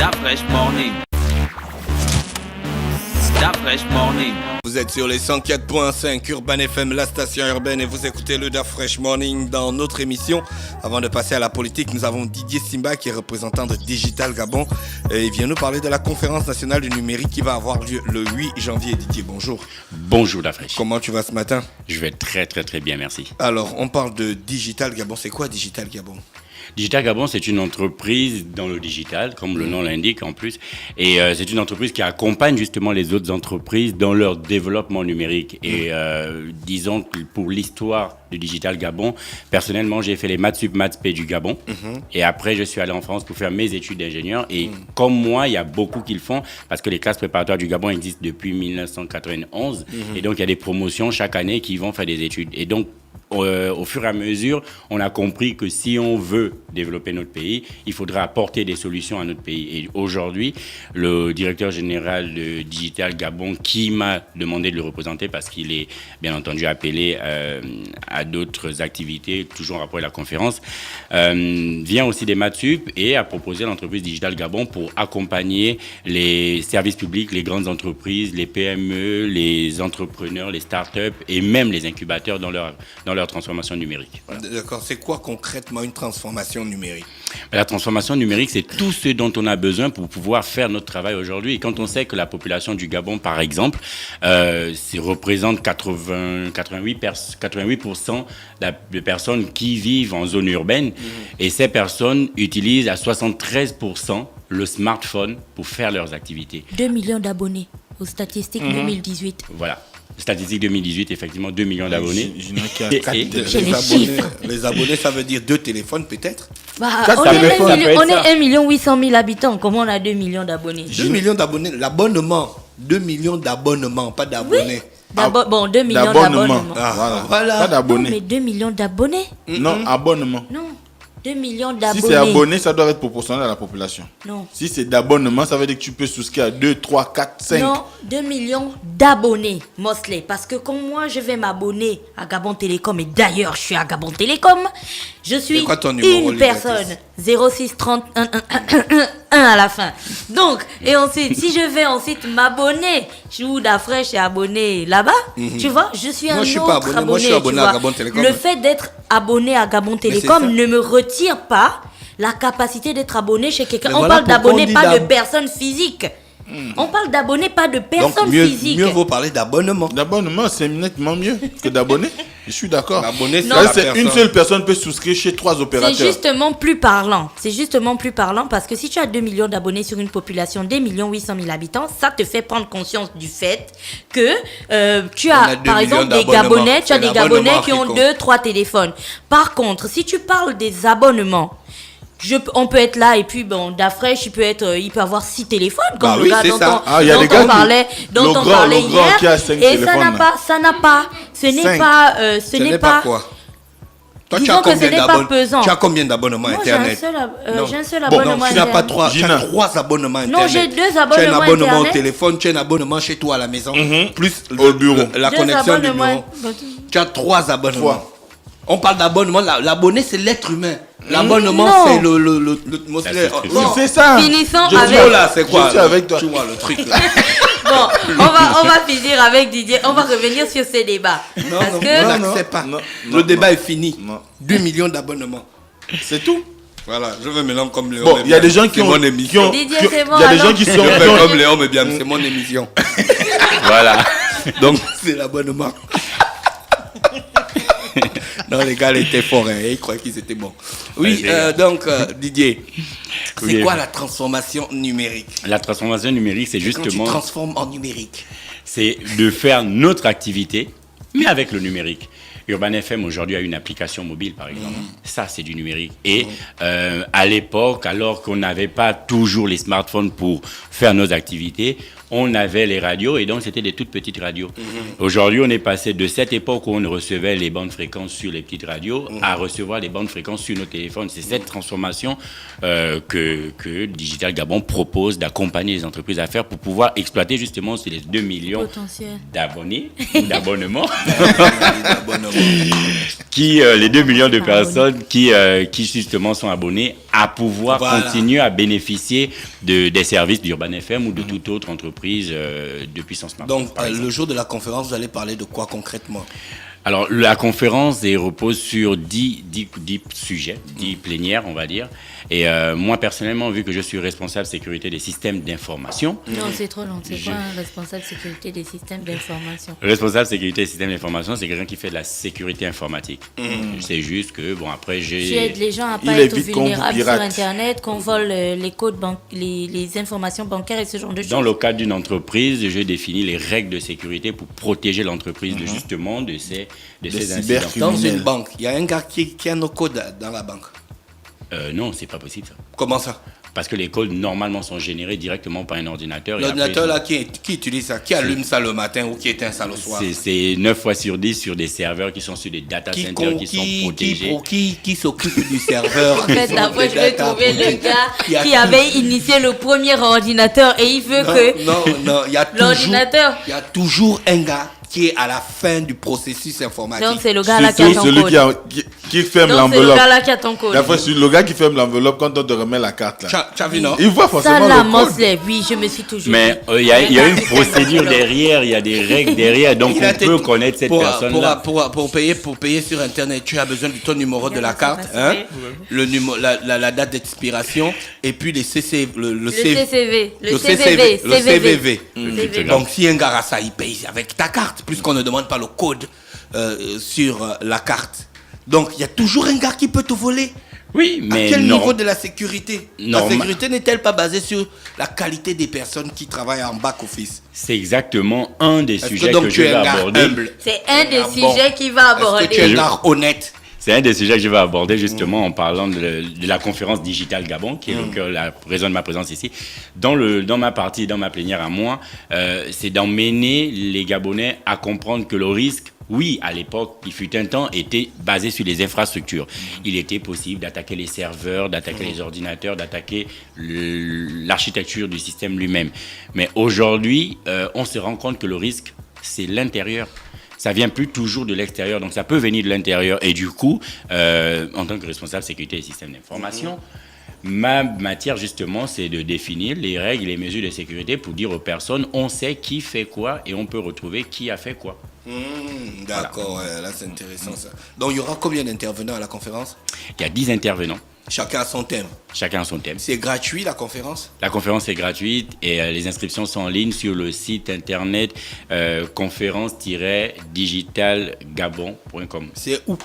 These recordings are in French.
Da Fresh Morning. Da Fresh Morning. Vous êtes sur les 104.5 Urban FM, la station urbaine, et vous écoutez le Da Fresh Morning dans notre émission. Avant de passer à la politique, nous avons Didier Simba qui est représentant de Digital Gabon. Et il vient nous parler de la conférence nationale du numérique qui va avoir lieu le 8 janvier. Didier, bonjour. Bonjour Da Fresh. Comment tu vas ce matin? Je vais très bien, merci. Alors, on parle de Digital Gabon. C'est quoi Digital Gabon? Digital Gabon, c'est une entreprise dans le digital, comme le nom l'indique en plus. Et c'est une entreprise qui accompagne justement les autres entreprises dans leur développement numérique. Et disons que pour l'histoire du Digital Gabon, personnellement, j'ai fait les maths sup maths P du Gabon. Et après, je suis allé en France pour faire mes études d'ingénieur. Et comme moi, il y a beaucoup qui le font parce que les classes préparatoires du Gabon existent depuis 1991. Et donc, il y a des promotions chaque année qui vont faire des études. Et donc, au fur et à mesure, on a compris que si on veut développer notre pays, il faudra apporter des solutions à notre pays. Et aujourd'hui, le directeur général de Digital Gabon, qui m'a demandé de le représenter parce qu'il est bien entendu appelé à d'autres activités, toujours en rapport avec la conférence, vient aussi des maths sup et a proposé à l'entreprise Digital Gabon pour accompagner les services publics, les grandes entreprises, les PME, les entrepreneurs, les startups et même les incubateurs dans leur transformation numérique. Voilà. D'accord. C'est quoi concrètement une transformation numérique? La transformation numérique, c'est tout ce dont on a besoin pour pouvoir faire notre travail aujourd'hui. Et quand on sait que la population du Gabon, par exemple, représente 88% de personnes qui vivent en zone urbaine, et ces personnes utilisent à 73% le smartphone pour faire leurs activités. 2 millions d'abonnés aux statistiques 2018. Voilà. Statistique 2018, effectivement, 2 millions d'abonnés. Les abonnés, ça veut dire 2 téléphones peut-être? On est 1 800 000 habitants. Comment on a 2 millions d'abonnés? 2 millions d'abonnés, l'abonnement. 2 millions d'abonnements, pas d'abonnés. Oui. 2 millions d'abonnements. Voilà. Pas d'abonnés. Non, mais 2 millions d'abonnés? Non, abonnement. Non, 2 millions d'abonnés. Si c'est abonné, ça doit être proportionnel à la population. Non. Si c'est d'abonnement, ça veut dire que tu peux souscrire à 2, 3, 4, 5. Non, 2 millions d'abonnés, Mosley. Parce que comme moi, je vais m'abonner à Gabon Télécom, et d'ailleurs, je suis à Gabon Télécom, je suis une personne. 06 30 1 à la fin. Donc, et ensuite, si je vais ensuite m'abonner, Da Fresh est abonné là-bas, tu vois, je suis Moi, je suis pas abonné. Moi, je suis abonné à Gabon Télécom. Le fait d'être abonné à Gabon Télécom ne me retire pas la capacité d'être abonné chez quelqu'un. On parle d'abonné, pas de personne physique. On parle d'abonné, pas de personne physique. Mieux vaut parler d'abonnement. D'abonnement, c'est nettement mieux que d'abonné. Je suis d'accord. L'abonné, c'est une seule personne peut souscrire chez 3 opérateurs. C'est justement plus parlant. Parce que si tu as 2 millions d'abonnés sur une population d'1 800 000 habitants, ça te fait prendre conscience du fait que tu as, par exemple, des Gabonais, qui ont 2, 3 téléphones. Par contre, si tu parles des abonnements, on peut être là et puis Da Fresh il peut avoir 6 téléphones comme le gars dont on parlait hier, qui a 5 et téléphones. Ce n'est pas quoi? Toi, disons que ce n'est pas pesant. Tu as combien d'abonnements Internet? J'ai un seul abonnement tu n'as pas Internet. 3, tu as 3 abonnements Internet. Non, j'ai 2 abonnements Tu as un abonnement Internet. au téléphone, tu as un abonnement chez toi à la maison, plus au bureau. La connexion du bureau. Tu as 3 abonnements. On parle d'abonnement, l'abonné c'est l'être humain. L'abonnement c'est le c'est ça. Finissons avec là, c'est quoi? Je suis avec toi. Tu vois le truc là. Bon, on va finir avec Didier. On va revenir sur ce débat. On n'accepte pas. Le débat est fini. 2 millions d'abonnements. C'est tout. Voilà, je veux maintenant comme Léon. Bon, il y a des gens qui ont mon émission. Didier, c'est bon. Il y a des gens qui sont comme Léon, mais bien, c'est mon émission. Voilà. Donc, c'est l'abonnement. Non, les gars, ils étaient forts, ils croyaient qu'ils étaient bons. Oui, donc, Didier, c'est quoi la transformation numérique? La transformation numérique, c'est justement... Quand tu transformes en numérique. C'est de faire notre activité, mais avec le numérique. Urban FM aujourd'hui a une application mobile, par exemple. Ça, c'est du numérique. Et à l'époque, alors qu'on n'avait pas toujours les smartphones pour faire nos activités, on avait les radios et donc c'était des toutes petites radios. Aujourd'hui, on est passé de cette époque où on recevait les bandes fréquences sur les petites radios à recevoir les bandes fréquences sur nos téléphones. C'est cette transformation que Digital Gabon propose d'accompagner les entreprises à faire pour pouvoir exploiter justement ces 2 millions d'abonnés ou d'abonnements. Les 2 millions de personnes qui justement sont abonnés à pouvoir continuer à bénéficier des services d'Urban FM ou de toute autre entreprise de puissance smartphone. Donc, le jour de la conférence, vous allez parler de quoi concrètement? Alors, la conférence repose sur 10 sujets, 10 plénières, on va dire. Et moi, personnellement, vu que je suis responsable sécurité des systèmes d'information... Non, c'est trop long. C'est quoi un responsable sécurité des systèmes d'information? Responsable sécurité des systèmes d'information, c'est quelqu'un qui fait de la sécurité informatique. C'est juste que, bon, après, Tu aides les gens à ne pas être vulnérables sur Internet, qu'on vole les codes, les informations bancaires et ce genre de choses. Dans le cadre d'une entreprise, je définis les règles de sécurité pour protéger l'entreprise justement de ces incidents. Dans une banque, il y a un gars qui a nos codes dans la banque. Non, c'est pas possible ça. Comment ça? Parce que les codes normalement sont générés directement par un ordinateur. L'ordinateur là qui utilise ça, qui allume ça le matin ou qui éteint ça le soir? C'est 9 fois sur 10 sur des serveurs qui sont sur des data centers qui sont protégés. Qui s'occupe du serveur? En fait, après, je vais trouver le gars qui avait initié le premier ordinateur et il veut que Non, il y a toujours un gars qui est à la fin du processus informatique. Donc c'est le gars là qui a ton code. Qui ferme l'enveloppe. C'est le gars là qui a ton code. La fois, c'est le gars qui ferme l'enveloppe quand on te remet la carte là. Tu as vu, non? Il voit forcément ça, la le code. Mosley, oui, je me suis toujours Mais il y a une procédure derrière, il y a des règles derrière, donc on peut connaître cette personne-là. Pour payer sur Internet, tu as besoin de ton numéro de la carte, la date d'expiration, et puis le CVV. Donc si un gars a ça, il paye avec ta carte, puisqu'on ne demande pas le code sur la carte. Donc il y a toujours un gars qui peut te voler. Oui, mais à quel niveau de la sécurité? La sécurité n'est-elle pas basée sur la qualité des personnes qui travaillent en back-office? C'est exactement un des sujets que je vais aborder. C'est un des sujets qu'il va aborder. Est-ce que tu es un gars honnête? C'est un des sujets que je vais aborder justement en parlant de la conférence Digital Gabon, qui est la raison de ma présence ici. Dans ma plénière à moi, c'est d'emmener les Gabonais à comprendre que le risque, oui, à l'époque, il fut un temps, était basé sur les infrastructures. Il était possible d'attaquer les serveurs, d'attaquer les ordinateurs, d'attaquer l'architecture du système lui-même. Mais aujourd'hui, on se rend compte que le risque, c'est l'intérieur. Ça vient plus toujours de l'extérieur, donc ça peut venir de l'intérieur. Et du coup, en tant que responsable sécurité des systèmes d'information, ma matière justement, c'est de définir les règles et les mesures de sécurité pour dire aux personnes, on sait qui fait quoi et on peut retrouver qui a fait quoi. D'accord, voilà. Là c'est intéressant ça. Donc il y aura combien d'intervenants à la conférence? Il y a 10 intervenents. Chacun a son thème. Chacun a son thème. C'est gratuit la conférence? La conférence est gratuite et les inscriptions sont en ligne sur le site internet conférence-digitalgabon.com. C'est où?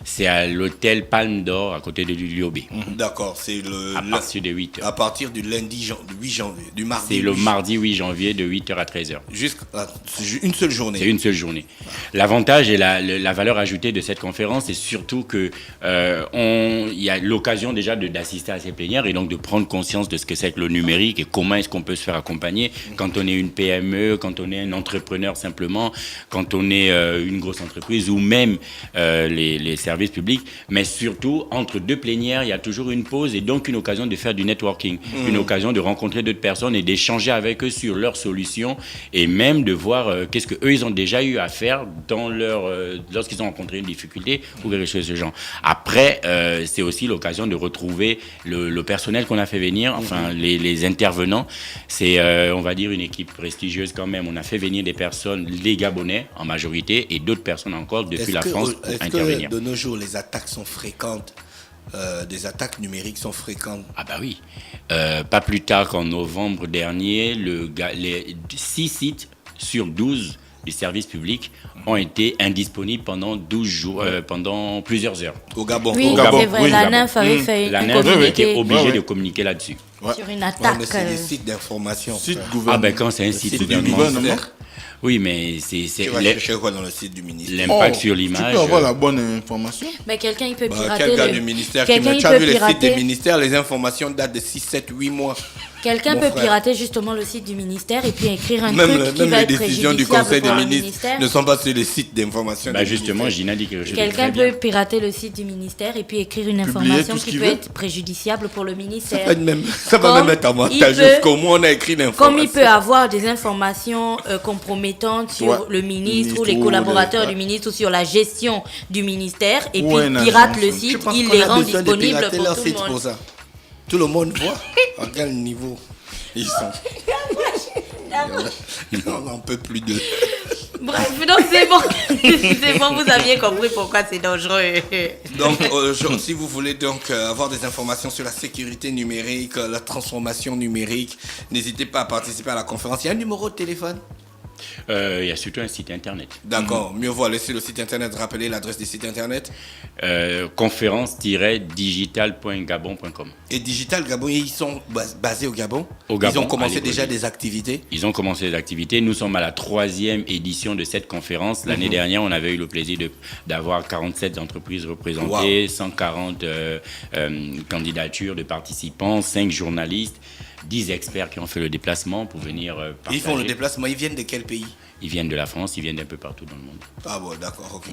C'est à l'hôtel Palme d'Or à côté de l'Uliobé. D'accord, c'est à partir de 8h. À partir du lundi 8 janvier, du mardi. C'est le mardi 8 janvier de 8h à 13h. Jusqu'à une seule journée. C'est une seule journée. L'avantage et la valeur ajoutée de cette conférence, c'est surtout que il y a l'occasion déjà d'assister à ces plénières et donc de prendre conscience de ce que c'est que le numérique et comment est-ce qu'on peut se faire accompagner quand on est une PME, quand on est un entrepreneur simplement, quand on est une grosse entreprise ou même les services publics, mais surtout entre deux plénières, il y a toujours une pause et donc une occasion de faire du networking, une occasion de rencontrer d'autres personnes et d'échanger avec eux sur leurs solutions et même de voir qu'est-ce que eux ils ont déjà eu à faire dans lorsqu'ils ont rencontré une difficulté ou quelque chose de ce genre. Après, c'est aussi l'occasion de retrouver le personnel qu'on a fait venir, enfin les intervenants. C'est, on va dire, une équipe prestigieuse quand même. On a fait venir des personnes, les Gabonais en majorité et d'autres personnes encore depuis la France pour intervenir. De nos jours, les attaques sont fréquentes, des attaques numériques sont fréquentes. Ah bah oui. Pas plus tard qu'en novembre dernier, les 6 sites sur 12 du service public ont été indisponibles pendant 12 jours, pendant plusieurs heures. Au Gabon. Oui, c'est vrai. La NINF avait fait la NINF était obligée de communiquer là-dessus. Sur une attaque. C'est des sites d'information. Ah ben quand c'est un site du gouvernement. Oui, mais c'est... Tu vas chercher quoi dans le site du ministère? L'impact sur l'image... Tu peux avoir la bonne information. Mais quelqu'un, il peut pirater... Quel gars du ministère qui tu as vu les sites des ministères, les informations datent de 6, 7, 8 mois. Quelqu'un Mon peut frère. pirater justement le site du ministère et puis écrire un Même, truc qui même va les être décisions du préjudiciable Conseil des pour le ministres ministère. ne sont pas sur les sites d'information. Bah du justement, ministère. Gina dit quelque chose de Quelqu'un très bien. peut pirater le site du ministère et puis écrire une Publier information tout ce qui qu'il peut veut. être préjudiciable pour le ministère. Ça va Comme même être à moi. il T'as peut- jusqu'au moins on a écrit l'information. Comme il peut avoir des informations compromettantes sur Ouais. le ministre ou Ministre les ou collaborateurs les- du ministre ou sur la gestion du ministère et Ou puis un pirate agent, le ça. site, Je pense il qu'on les a rend besoin de disponibles pirater pour leur tout le site monde. pour ça. Tout le monde voit à quel niveau ils sont. On n'en peut plus de. Bref, donc c'est bon. C'est bon, vous aviez compris pourquoi c'est dangereux. Donc, si vous voulez donc avoir des informations sur la sécurité numérique, la transformation numérique, n'hésitez pas à participer à la conférence. Il y a un numéro de téléphone? Il y a surtout un site internet. D'accord. Mieux vaut laisser le site internet. Rappelez l'adresse du site internet. Conférence-digital.gabon.com. Et Digital Gabon, ils sont basés au Gabon. Au Gabon, Ils ont commencé à déjà Libreville. des activités. Ils ont commencé les activités. Nous sommes à la 3e édition de cette conférence. L'année dernière, on avait eu le plaisir d'avoir 47 entreprises représentées, Wow. 140 candidatures de participants, 5 journalistes, 10 experts qui ont fait le déplacement pour venir partager. Ils font le déplacement. Ils viennent de quel pays? Ils viennent de la France, ils viennent d'un peu partout dans le monde. Ah bon, d'accord, ok.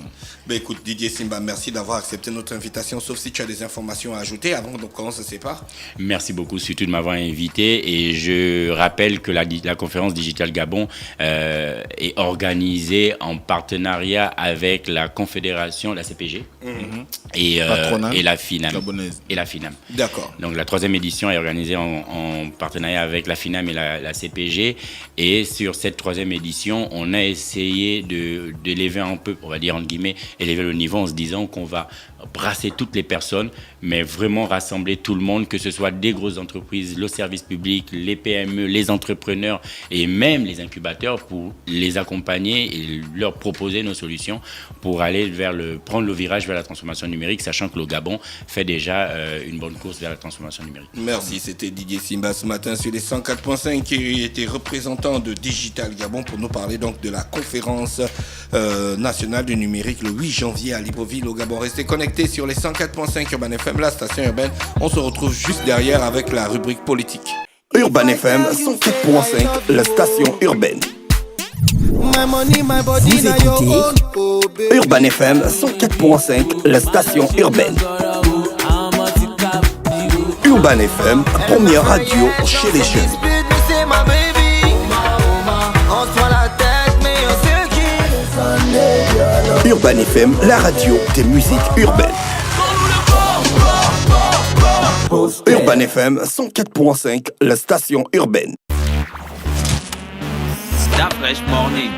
Ben écoute, Didier Simba, merci d'avoir accepté notre invitation, sauf si tu as des informations à ajouter avant qu'on se sépare. Merci beaucoup surtout de m'avoir invité et je rappelle que la conférence Digital Gabon est organisée en partenariat avec la Confédération, la CPG et la FINAM. Gabonaise. Et la FINAM. D'accord. Donc la 3e édition est organisée en partenariat avec la FINAM et la CPG. Et sur cette 3e édition, on a essayé d'élever un peu, on va dire entre guillemets, élever le niveau en se disant qu'on va brasser toutes les personnes, mais vraiment rassembler tout le monde, que ce soit des grosses entreprises, le service public, les PME, les entrepreneurs et même les incubateurs pour les accompagner et leur proposer nos solutions pour aller prendre le virage vers la transformation numérique, sachant que le Gabon fait déjà une bonne course vers la transformation numérique. Merci, c'était Didier Simba ce matin sur les 104.5 qui était représentant de Digital Gabon pour nous parler donc de la conférence nationale du numérique le 8 janvier à Libreville au Gabon. Restez connectés sur les 104.5 Urban FM, la station urbaine. On se retrouve juste derrière avec la rubrique politique. Urban FM 104.5, la station urbaine. Vous écoutez Urban FM 104.5, la station urbaine. Urban FM, première radio chez les jeunes. Urban FM, la radio des musiques urbaines. Urban FM 104.5, la station urbaine. Stop Fresh Morning.